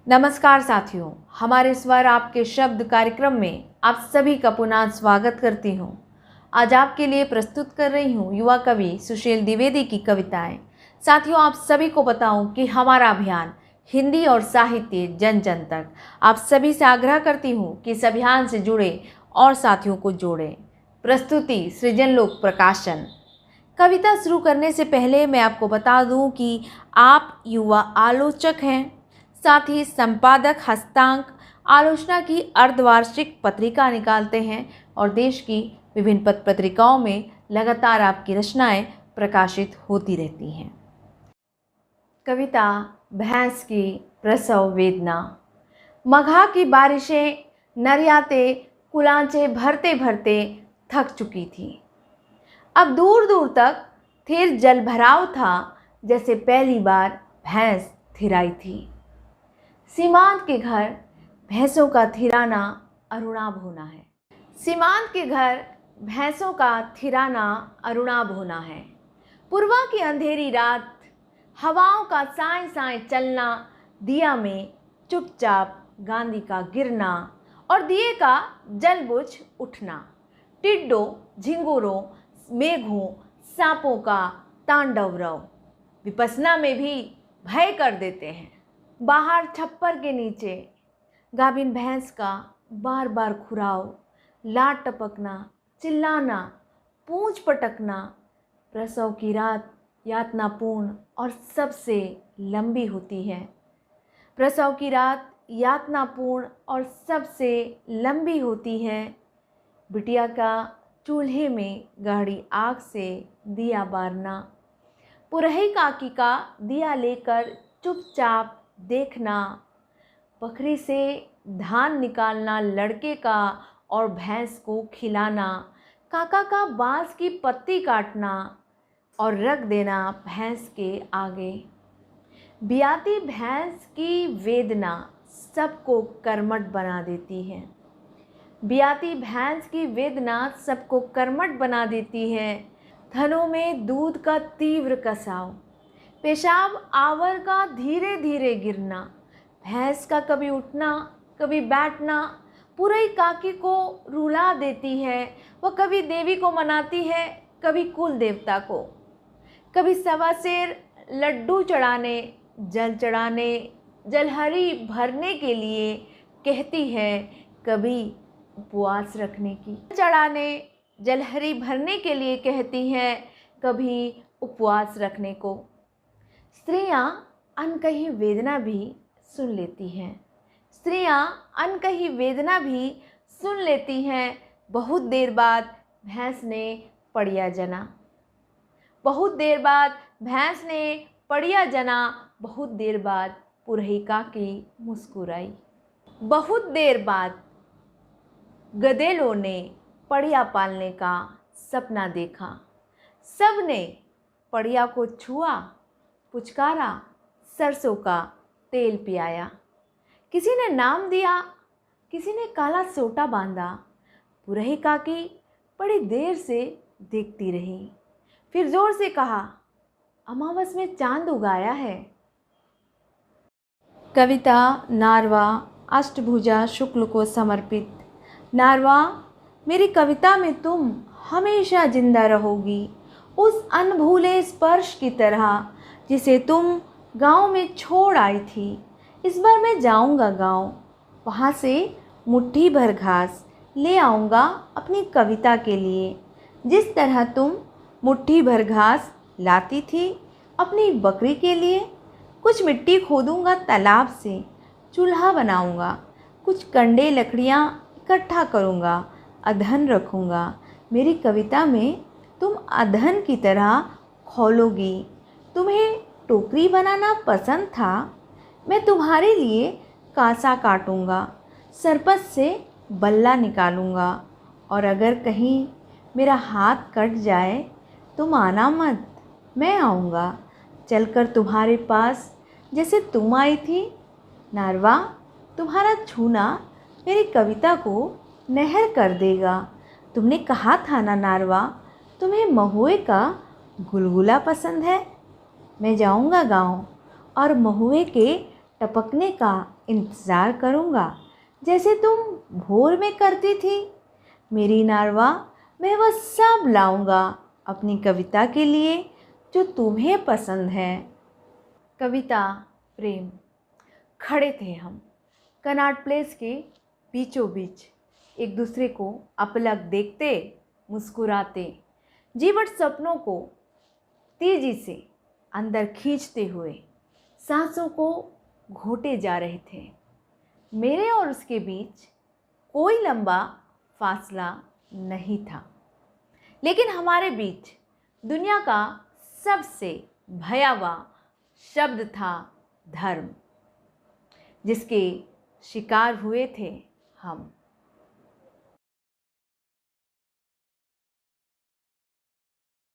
नमस्कार साथियों, हमारे स्वर आपके शब्द कार्यक्रम में आप सभी का पुनः स्वागत करती हूँ। आज आपके लिए प्रस्तुत कर रही हूँ युवा कवि सुशील द्विवेदी की कविताएं। साथियों, आप सभी को बताऊं कि हमारा अभियान हिंदी और साहित्य जन जन तक, आप सभी से आग्रह करती हूँ कि इस अभियान से जुड़े और साथियों को जोड़ें। प्रस्तुति सृजन लोक प्रकाशन। कविता शुरू करने से पहले मैं आपको बता दूं कि आप युवा आलोचक हैं, साथ ही संपादक, हस्तांक, आलोचना की अर्धवार्षिक पत्रिका निकालते हैं और देश की विभिन्न पत्र पत्रिकाओं में लगातार आपकी रचनाएं प्रकाशित होती रहती हैं। कविता भैंस की प्रसव वेदना। मघा की बारिशें नरियाते कुलांचे भरते भरते थक चुकी थी। अब दूर दूर तक थिर जल भराव था, जैसे पहली बार भैंस थिराई थी। सीमांत के घर भैंसों का थिराना अरुणाभ होना है। सीमांत के घर भैंसों का थिराना अरुणाभ होना है। पूर्वा की अंधेरी रात, हवाओं का साए साए चलना, दिया में चुपचाप गांधी का गिरना और दिए का जलबुझ उठना, टिड्डों, झिंगुरों, मेघों, सांपों का तांडव रव विपसना में भी भय कर देते हैं। बाहर छप्पर के नीचे गाभिन भैंस का बार बार खुराव, लाट टपकना, चिल्लाना, पूंछ पटकना। प्रसव की रात यातनापूर्ण और सबसे लंबी होती है। प्रसव की रात यातनापूर्ण और सबसे लंबी होती है। बिटिया का चूल्हे में गाढ़ी आग से दिया बारना, पुरही काकी का दिया लेकर चुपचाप देखना, बकरी से धान निकालना लड़के का और भैंस को खिलाना, काका का बांस की पत्ती काटना और रख देना भैंस के आगे। बियाती भैंस की वेदना सबको कर्मठ बना देती है। बियाती भैंस की वेदना सबको कर्मठ बना देती है। थनों में दूध का तीव्र कसाव, पेशाब आवर का धीरे धीरे गिरना, भैंस का कभी उठना कभी बैठना पूरी काकी को रुला देती है। वह कभी देवी को मनाती है, कभी कुल देवता को, कभी सवा सेर लड्डू चढ़ाने, जल चढ़ाने, जलहरी भरने के लिए कहती है, कभी उपवास रखने की चढ़ाने, जलहरी भरने के लिए कहती है, कभी उपवास रखने को। स्त्रियां अनकही वेदना भी सुन लेती हैं। स्त्रियां अनकही वेदना भी सुन लेती हैं। बहुत देर बाद भैंस ने पड़िया जना, बहुत देर बाद भैंस ने पड़िया जना, बहुत देर बाद पुरही काकी मुस्कुराई। बहुत देर बाद गधेलों ने पड़िया पालने का सपना देखा। सब ने पड़िया को छुआ, पुचकारा, सरसों का तेल पियाया। किसी ने नाम दिया, किसी ने काला सोटा बांधा। पुरही काकी बड़ी देर से देखती रही, फिर जोर से कहा, अमावस में चांद उगाया है। कविता नारवा अष्टभुजा शुक्ल को समर्पित। नारवा, मेरी कविता में तुम हमेशा जिंदा रहोगी, उस अनभूले स्पर्श की तरह जिसे तुम गांव में छोड़ आई थी। इस बार मैं जाऊंगा गांव, वहां से मुट्ठी भर घास ले आऊंगा अपनी कविता के लिए। जिस तरह तुम मुट्ठी भर घास लाती थी अपनी बकरी के लिए। कुछ मिट्टी खोदूंगा तालाब से, चूल्हा बनाऊंगा, कुछ कंडे लकड़ियां इकट्ठा करूंगा, अधन रखूंगा। मेरी कविता में तुम अधन की तरह खौलोगी। तुम्हें टोकरी बनाना पसंद था, मैं तुम्हारे लिए कांसा काटूंगा, सरपत से बल्ला निकालूंगा। और अगर कहीं मेरा हाथ कट जाए, तुम आना मत, मैं आऊँगा चलकर तुम्हारे पास जैसे तुम आई थी। नारवा, तुम्हारा छूना मेरी कविता को नहर कर देगा। तुमने कहा था ना नारवा, तुम्हें महुए का गुलगुला पसंद है। मैं जाऊंगा गांव और महुए के टपकने का इंतज़ार करूँगा जैसे तुम भोर में करती थी। मेरी नारवा, मैं वह सब लाऊंगा अपनी कविता के लिए जो तुम्हें पसंद है। कविता प्रेम। खड़े थे हम कनॉट प्लेस के बीचों बीच, एक दूसरे को अपलक देखते, मुस्कुराते, जीवट सपनों को तेजी से अंदर खींचते हुए सांसों को घोटे जा रहे थे। मेरे और उसके बीच कोई लंबा फासला नहीं था, लेकिन हमारे बीच दुनिया का सबसे भयावह शब्द था धर्म, जिसके शिकार हुए थे हम।